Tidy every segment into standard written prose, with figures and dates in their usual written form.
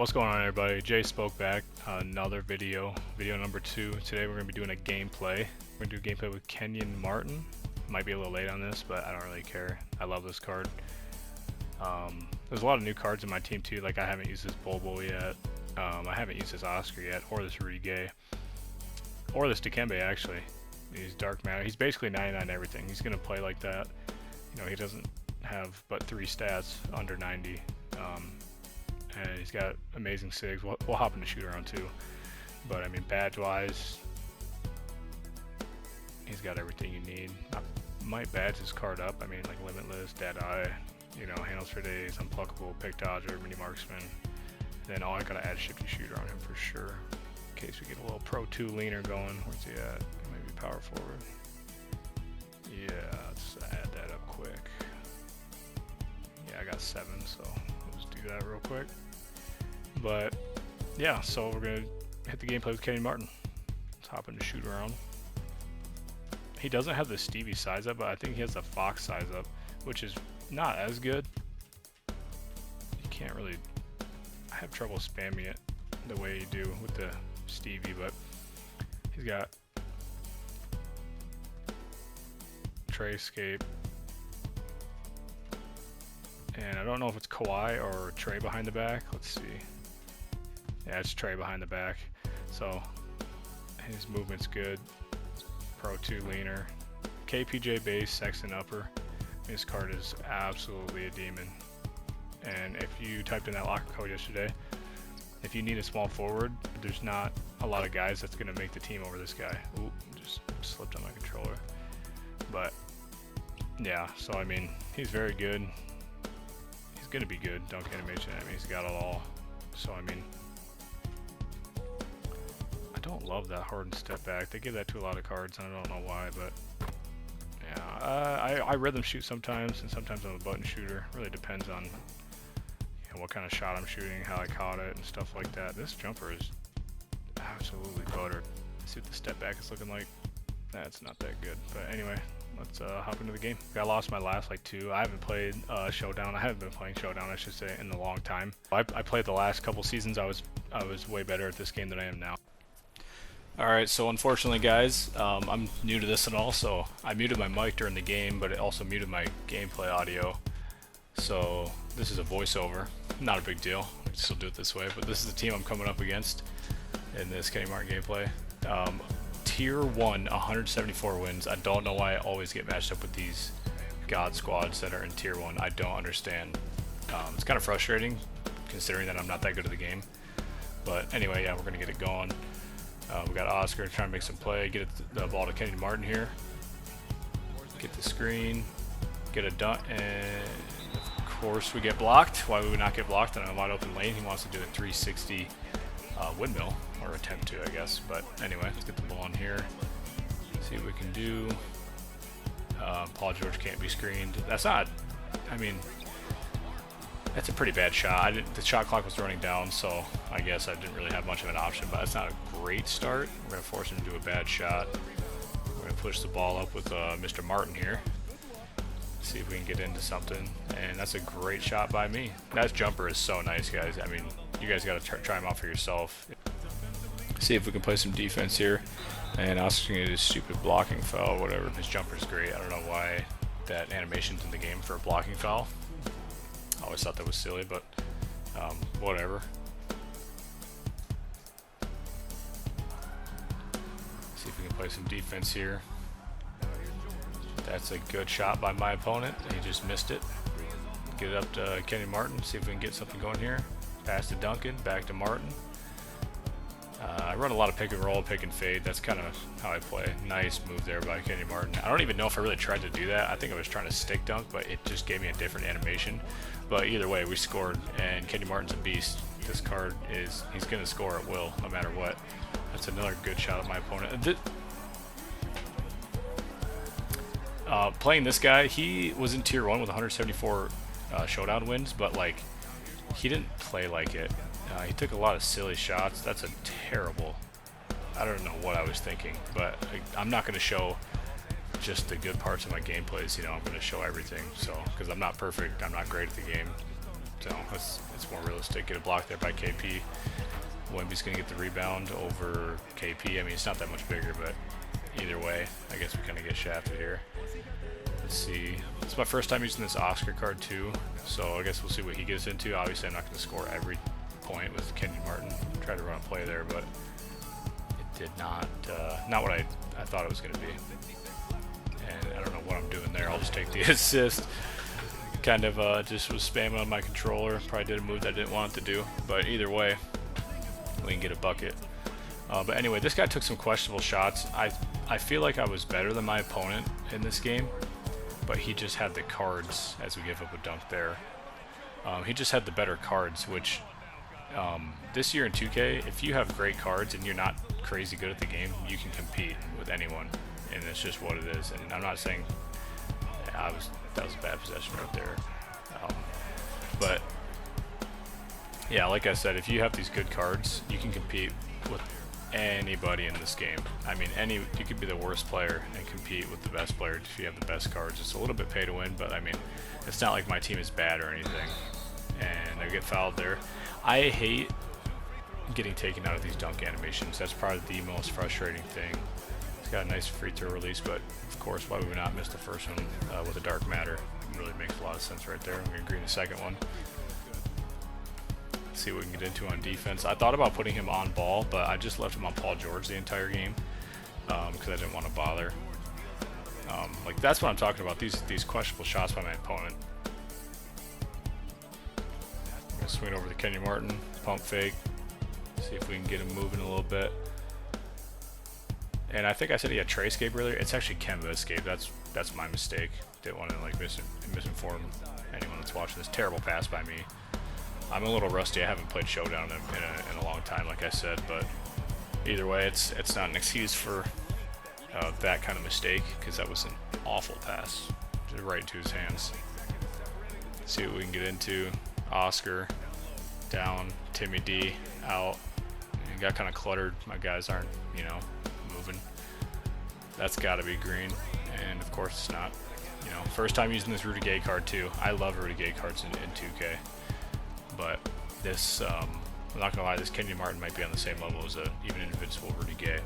What's going on, everybody? Jay spoke back. Another video number 2. Today we're going to be doing a gameplay. We're going to do a gameplay with Kenyon Martin. Might be a little late on this, but I don't really care. I love this card. There's a lot of new cards in my team too. Like I haven't used this Bobo yet. I haven't used this Oscar yet, or this Rige, or this Dikembe actually. He's Dark Matter. He's basically 99 everything. He's going to play like that. You know, he doesn't have but 3 stats under 90. And he's got amazing sigs. We'll hop into shoot around too, but I mean badge wise, he's got everything you need. I might badge his card up. I mean like Limitless, Deadeye, you know, Handles for Days, Unpluckable, Pick Dodger, Mini Marksman. Then I gotta add Shifty Shooter on him for sure, in case we get a little Pro 2 leaner going. Where's he at? Maybe Power Forward. Yeah, let's add that up quick. Yeah, I got 7, so we'll just do that real quick. But yeah, so we're gonna hit the gameplay with Kenyon Martin. Let's hop into shoot around. He doesn't have the Stevie size up, but I think he has the Fox size up, which is not as good. You can't really. I have trouble spamming it the way you do with the Stevie, but he's got Tray Escape. And I don't know if it's Kawhi or Trey behind the back. Let's see. Yeah, it's Trey behind the back. So his movement's good. Pro 2 leaner. KPJ base, Sexton upper. This card is absolutely a demon. And if you typed in that locker code yesterday, if you need a small forward, there's not a lot of guys that's going to make the team over this guy. Ooh, just slipped on my controller. But yeah, so I mean, he's very good. He's going to be good. Dunk animation, I mean, he's got it all. So I mean, I don't love that hardened step back. They give that to a lot of cards, and I don't know why, but yeah, I rhythm shoot sometimes, and sometimes I'm a button shooter. Really depends on what kind of shot I'm shooting, how I caught it, and stuff like that. This jumper is absolutely buttered. Let's see what the step back is looking like. That's not that good, but anyway, let's hop into the game. I lost my last like 2. I haven't played Showdown. I haven't been playing Showdown, I should say, in a long time. I played the last couple seasons. I was way better at this game than I am now. Alright, so unfortunately guys, I'm new to this and all, so I muted my mic during the game, but it also muted my gameplay audio. So this is a voiceover, not a big deal, I can still do it this way, but this is the team I'm coming up against in this Kenyon Martin gameplay. Tier 1, 174 wins. I don't know why I always get matched up with these god squads that are in Tier 1. I don't understand. It's kind of frustrating, considering that I'm not that good at the game. But anyway, yeah, we're going to get it going. We got Oscar trying to make some play, get the ball to Kenyon Martin here, get the screen, get a dunk, and of course we get blocked. Why would we not get blocked in a wide open lane? He wants to do a 360 windmill, or attempt to, I guess. But anyway, let's get the ball in here, see what we can do. Paul George can't be screened. That's not, I mean, that's a pretty bad shot. The shot clock was running down, so I guess I didn't really have much of an option, but it's not a great start. We're going to force him to do a bad shot. We're going to push the ball up with Mr. Martin here. See if we can get into something. And that's a great shot by me. That jumper is so nice, guys. I mean, you guys got to try him out for yourself. See if we can play some defense here. And Oscar's going to do this stupid blocking foul or whatever. His jumper's great. I don't know why that animation's in the game for a blocking foul. I always thought that was silly, but whatever. See if we can play some defense here. That's a good shot by my opponent. He just missed it. Get it up to Kenyon Martin. See if we can get something going here. Pass to Duncan. Back to Martin. I run a lot of pick and roll, pick and fade. That's kind of how I play. Nice move there by Kenyon Martin. I don't even know if I really tried to do that. I think I was trying to stick dunk, but it just gave me a different animation. But either way, we scored, and Kenyon Martin's a beast. This card is, he's going to score at will, no matter what. That's another good shot at my opponent. Playing this guy, he was in Tier 1 with 174 Showdown wins, but like, he didn't play like it. He took a lot of silly shots. That's a terrible, I don't know what I was thinking, but I'm not going to show just the good parts of my gameplays. You know, I'm going to show everything. So, because I'm not perfect, I'm not great at the game. So it's more realistic. Get a block there by KP. Wemby's going to get the rebound over KP. I mean, it's not that much bigger, but either way, I guess we kind of get shafted here. Let's see. It's my first time using this Oscar card too, so I guess we'll see what he gets into. Obviously, I'm not going to score every point with Kenyon Martin. Tried to run a play there, but it did not what I thought it was going to be. And I don't know what I'm doing there. I'll just take the assist. Kind of just was spamming on my controller. Probably did a move that I didn't want it to do, but either way, we can get a bucket. But anyway, this guy took some questionable shots. I feel like I was better than my opponent in this game, but he just had the cards as we give up a dunk there. He just had the better cards, which this year in 2K, if you have great cards and you're not crazy good at the game, you can compete with anyone, and it's just what it is. And I'm not saying that was a bad possession right there, but yeah, like I said, if you have these good cards, you can compete with anybody in this game. I mean, you could be the worst player and compete with the best player if you have the best cards. It's a little bit pay to win, but I mean, it's not like my team is bad or anything. And I get fouled there. I hate getting taken out of these dunk animations. That's probably the most frustrating thing. It's got a nice free throw release, but of course, why would we not miss the first one with a dark matter? It really makes a lot of sense right there. I'm going to green the second one. See what we can get into on defense. I thought about putting him on ball, but I just left him on Paul George the entire game because I didn't want to bother. Like, that's what I'm talking about, these questionable shots by my opponent. I'm going to swing over to Kenyon Martin, pump fake, see if we can get him moving a little bit. And I think I said he had Trey escape earlier. It's actually Kemba escape. That's my mistake. Didn't want to like misinform anyone that's watching this. Terrible pass by me. I'm a little rusty. I haven't played Showdown in a long time, like I said, but either way, it's not an excuse for that kind of mistake, because that was an awful pass right into his hands. See what we can get into. Oscar down, Timmy D out. It got kind of cluttered. My guys aren't, moving. That's got to be green, and of course it's not. First time using this Rudy Gay card too. I love Rudy Gay cards in 2K. But this, I'm not gonna lie, this Kenyon Martin might be on the same level as even invincible Rudy Gay.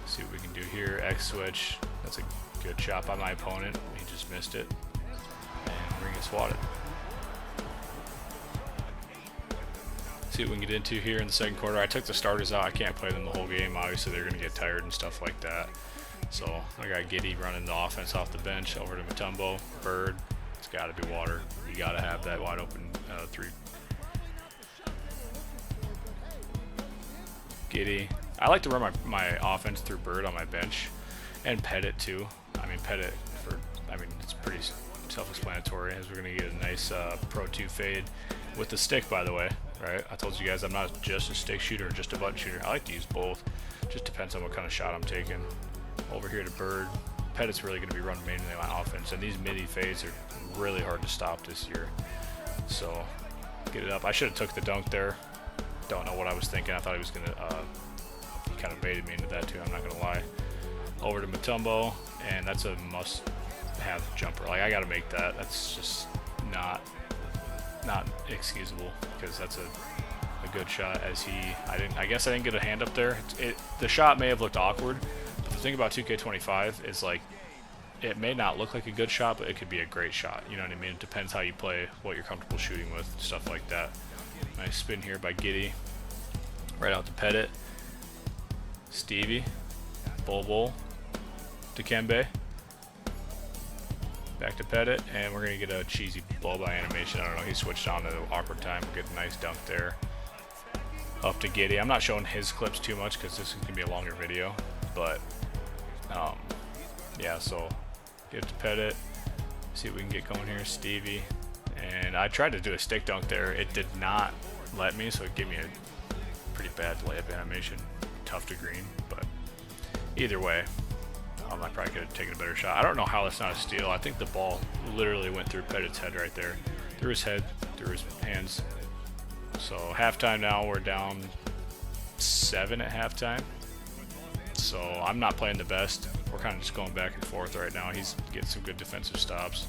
See what we can do here. X switch. That's a good shot by my opponent. He just missed it, and we're gonna get swatted. See what we can get into here in the second quarter. I took the starters out. I can't play them the whole game. Obviously, they're gonna get tired and stuff like that. So I got Giddy running the offense off the bench over to Mutombo. Bird. It's got to be water. You got to have that wide open three. Giddy. I like to run my offense through Bird on my bench, and Pettit too. I mean, Pettit it's pretty self-explanatory, as we're gonna get a nice Pro 2 fade with the stick, by the way. Right? I told you guys I'm not just a stick shooter or just a button shooter. I like to use both. Just depends on what kind of shot I'm taking. Over here to Bird. Pettit's really going to be running mainly my offense, and these midi fades are really hard to stop this year. So get it up. I should have took the dunk there. Don't know what I was thinking. I thought he was going to he kind of baited me into that too, I'm not going to lie. Over to Mutombo, and that's a must-have jumper. Like, I got to make that. That's just not excusable, because that's a good shot. I guess I didn't get a hand up there. The shot may have looked awkward. But the thing about 2K25 is, like, it may not look like a good shot, but it could be a great shot. You know what I mean? It depends how you play, what you're comfortable shooting with, stuff like that. Nice spin here by Giddy. Right out to Pettit. Stevie. Bol to Kembe. Back to Pettit, and we're going to get a cheesy blow-by animation. I don't know, he switched on at an awkward time. We'll get a nice dunk there. Up to Giddy. I'm not showing his clips too much because this is going to be a longer video. But, yeah, so get to Pettit. See what we can get going here. Stevie. And I tried to do a stick dunk there. It did not let me, so it gave me a pretty bad layup animation. Tough to green, but either way, I probably could have taken a better shot. I don't know how that's not a steal. I think the ball literally went through Pettit's head right there. Through his head, through his hands. So halftime now, we're down 7 at halftime. So I'm not playing the best. We're kind of just going back and forth right now. He's getting some good defensive stops.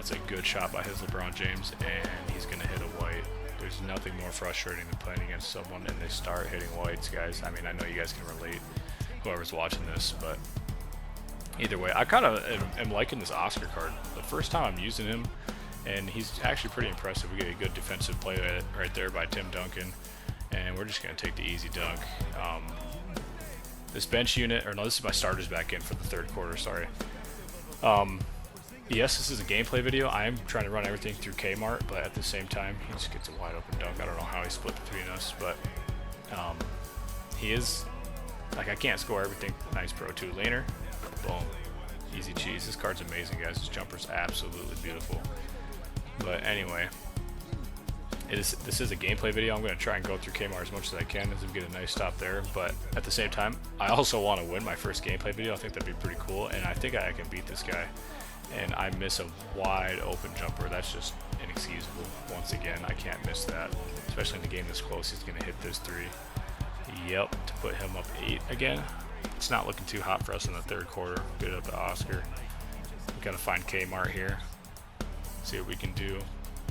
That's a good shot by his LeBron James, and he's going to hit a white. There's nothing more frustrating than playing against someone and they start hitting whites, guys. I mean, I know you guys can relate, whoever's watching this, but either way, I kind of am liking this Oscar card. The first time I'm using him, and he's actually pretty impressive. We get a good defensive play right there by Tim Duncan, and we're just going to take the easy dunk. This bench unit, or no, this is my starters back in for the third quarter, sorry. Yes, this is a gameplay video. I am trying to run everything through Kmart, but at the same time, he just gets a wide open dunk. I don't know how he split between us, but he is, like, I can't score everything. Nice Pro 2 laner. Boom. Easy cheese. This card's amazing, guys. This jumper's absolutely beautiful. But anyway, this is a gameplay video. I'm going to try and go through Kmart as much as I can as we get a nice stop there. But at the same time, I also want to win my first gameplay video. I think that'd be pretty cool, and I think I can beat this guy. And I miss a wide open jumper. That's just inexcusable. Once again, I can't miss that. Especially in a game this close, he's going to hit this 3. Yep, to put him up 8 again. It's not looking too hot for us in the third quarter. Get it up to Oscar. We got to find Kmart here. See what we can do.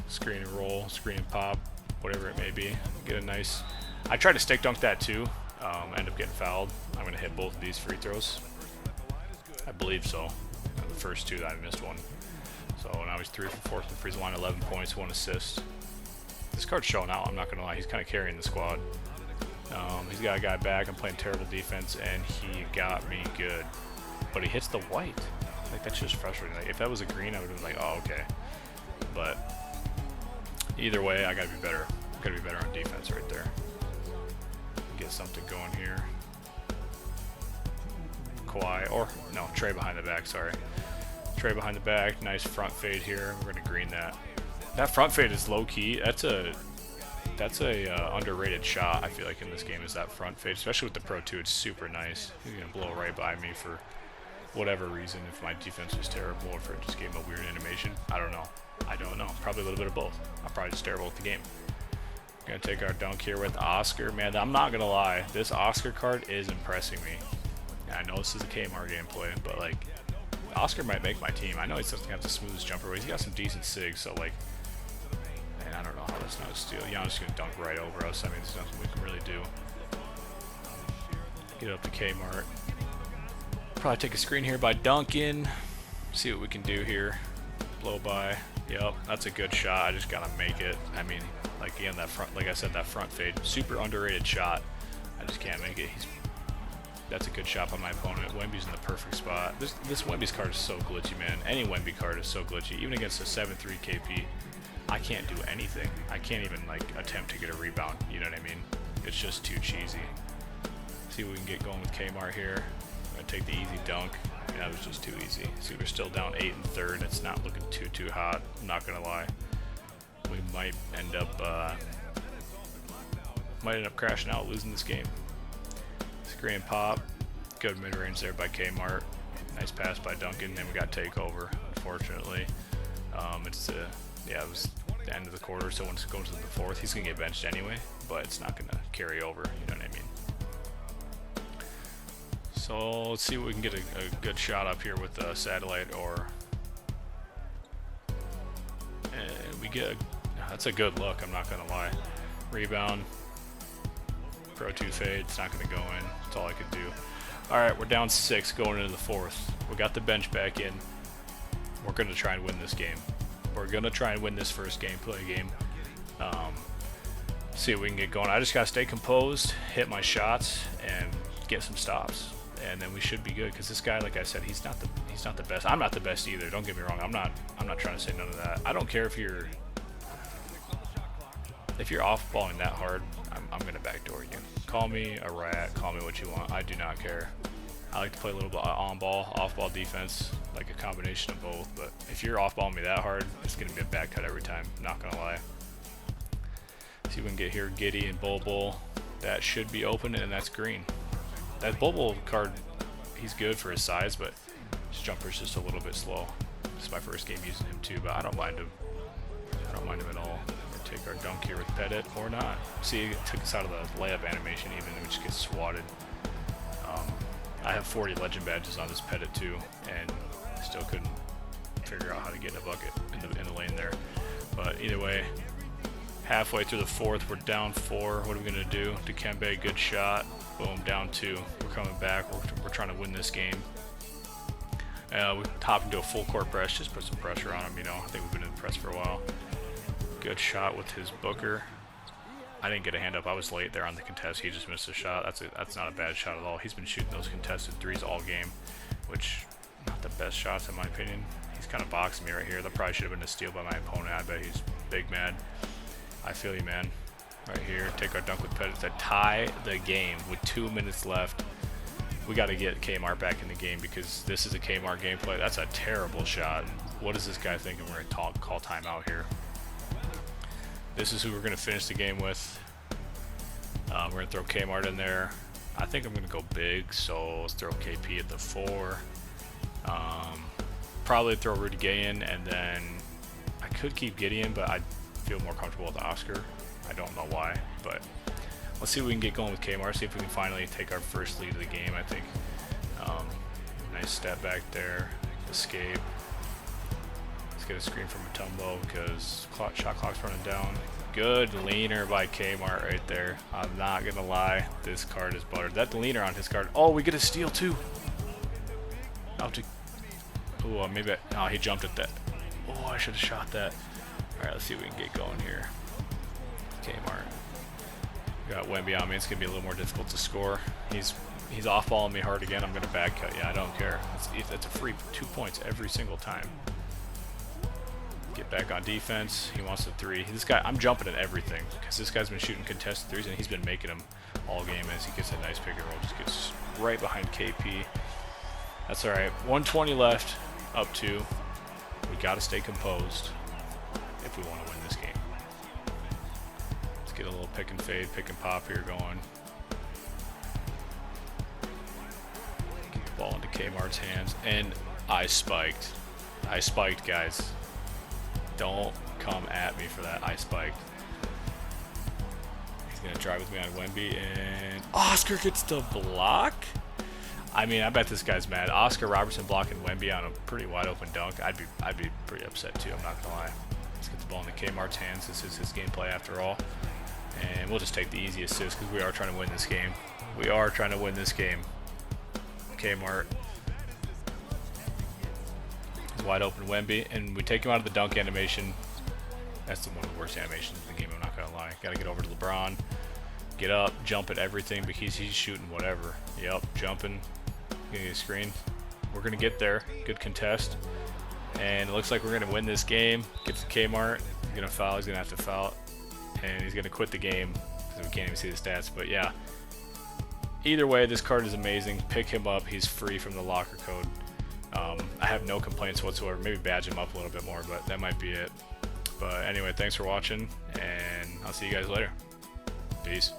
Screen and roll, screen and pop, whatever it may be. Get a nice... I tried to stick dunk that too. End up getting fouled. I'm going to hit both of these free throws. I believe so. The first 2 that I missed one. So now he's 3 for 4 from the free throw line, 11 points, 1 assist. This card's showing out, I'm not going to lie. He's kind of carrying the squad. He's got a guy back. I'm playing terrible defense, and he got me good. But he hits the white. Like, that's just frustrating. Like, if that was a green, I would have been like, oh, okay. But either way, I got to be better. Got to be better on defense right there. Get something going here. Kawhi, or no, Trey behind the back, sorry. Trey behind the back, nice front fade here. We're going to green that. That front fade is low key. That's a underrated shot, I feel like, in this game, is that front fade, especially with the Pro 2. It's super nice. He's going to blow right by me for whatever reason, if my defense was terrible or if it just gave him a weird animation. I don't know. Probably a little bit of both. I'm probably just terrible at the game. Going to take our dunk here with Oscar. Man, I'm not going to lie. This Oscar card is impressing me. I know this is a Kmart gameplay, but, like, Oscar might make my team. I know he doesn't have the smoothest jumper, but he's got some decent sigs, so, like, man, I don't know how that's not a steal. Giannis going to dunk right over us. I mean, there's nothing we can really do. Get up to Kmart. Probably take a screen here by Duncan. See what we can do here. Blow by. Yep, that's a good shot. I just got to make it. I mean, like, again, that front, like I said, that front fade, super underrated shot. I just can't make it. That's a good shot by my opponent. Wemby's in the perfect spot. This Wemby's card is so glitchy, man. Any Wemby card is so glitchy. Even against a 7-3 KP, I can't do anything. I can't even, like, attempt to get a rebound. You know what I mean? It's just too cheesy. See what we can get going with Kmart here. I'm going to take the easy dunk. Yeah, that was just too easy. See, we're still down 8 in the third. It's not looking too hot. I'm not going to lie. We might end up crashing out, losing this game. Screen pop, good mid-range there by Kmart. Nice pass by Duncan, and we got takeover. Unfortunately, it was the end of the quarter, so once it goes to the fourth, he's gonna get benched anyway. But it's not gonna carry over. You know what I mean? So let's see if we can get a good shot up here with Satellite, or we get. That's a good look. I'm not gonna lie. Rebound. Pro 2 fade, it's not going to go in. That's all I could do. Alright, we're down 6 going into the fourth. We got the bench back in. We're going to try and win this game. We're going to try and win this first gameplay game. See if we can get going. I just got to stay composed, hit my shots, and get some stops. And then we should be good, because this guy, like I said, he's not the best. I'm not the best either, don't get me wrong. I'm not trying to say none of that. I don't care if you're off-balling that hard. I'm going to backdoor you. Call me a rat, call me what you want. I do not care. I like to play a little bit on-ball, off-ball defense, like a combination of both. But if you're off-balling me that hard, it's going to be a bad cut every time. Not going to lie. See if we can get here. Giddy and Bull. That should be open, and that's green. That Bull card, he's good for his size, but his jumper's just a little bit slow. This is my first game using him too, but I don't mind him. I don't mind him at all. Take our dunk here with Pettit or not. See, it took us out of the layup animation even, we just get swatted. I have 40 legend badges on this Pettit too, and still couldn't figure out how to get in a bucket in the lane there. But either way, halfway through the fourth, we're down 4. What are we gonna do? Dikembe, good shot. Boom, down 2. We're coming back. We're trying to win this game. We hop into a full court press, just put some pressure on him. You know, I think we've been in the press for a while. Good shot with his booker. I didn't get a hand up. I was late there on the contest. He just missed a shot. That's not a bad shot at all. He's been shooting those contested threes all game, which not the best shots in my opinion. He's kind of boxing me right here. That probably should have been a steal by my opponent. I bet he's big mad. I feel you, man. Right here, take our dunk with Pettis to tie the game with 2 minutes left. We got to get Kmart back in the game because this is a Kmart gameplay. That's a terrible shot. What is this guy thinking? We're going to call timeout here. This is who we're going to finish the game with. We're going to throw Kmart in there. I think I'm going to go big, so let's throw KP at the 4. Probably throw Rudy Gay in, and then I could keep Gideon, but I feel more comfortable with Oscar. I don't know why, but let's see if we can get going with Kmart, see if we can finally take our first lead of the game, I think. Nice step back there, escape. Let's get a screen from Mutombo because shot clock's running down. Good leaner by Kmart right there. I'm not going to lie, this card is buttered. That leaner on his card. Oh, we get a steal too. Oh, maybe oh, he jumped at that. Oh, I should have shot that. All right, let's see if we can get going here. Kmart. Got Wemby on me. It's going to be a little more difficult to score. He's off-balling me hard again. I'm going to back cut. Yeah, I don't care. It's a free 2 points every single time. Get back on defense. He wants the 3. This guy, I'm jumping at everything because this guy's been shooting contested 3s and he's been making them all game as he gets a nice pick and roll. Just gets right behind KP. That's all right. 120 left. Up 2. We got to stay composed if we want to win this game. Let's get a little pick and fade, pick and pop here going. Get the ball into Kmart's hands, and I spiked. I spiked, guys. Don't come at me for that. I spiked. He's going to drive with me on Wemby, and Oscar gets the block? I mean, I bet this guy's mad. Oscar Robertson blocking Wemby on a pretty wide open dunk. I'd be pretty upset too, I'm not going to lie. Let's get the ball into Kmart's hands. This is his gameplay after all. And we'll just take the easy assist because we are trying to win this game. We are trying to win this game. Kmart. Wide open Wemby, and we take him out of the dunk animation. That's one of the worst animations in the game, I'm not gonna lie. Gotta get over to LeBron, get up, jump at everything because he's shooting whatever. Yep, jumping, getting a screen. We're gonna get there. Good contest, and it looks like we're gonna win this game. Gets to Kmart, he's gonna foul, he's gonna have to foul, and he's gonna quit the game because we can't even see the stats. But yeah, either way, this card is amazing. Pick him up, he's free from the locker code. I have no complaints whatsoever. Maybe badge him up a little bit more, but that might be it. But anyway, thanks for watching, and I'll see you guys later. Peace.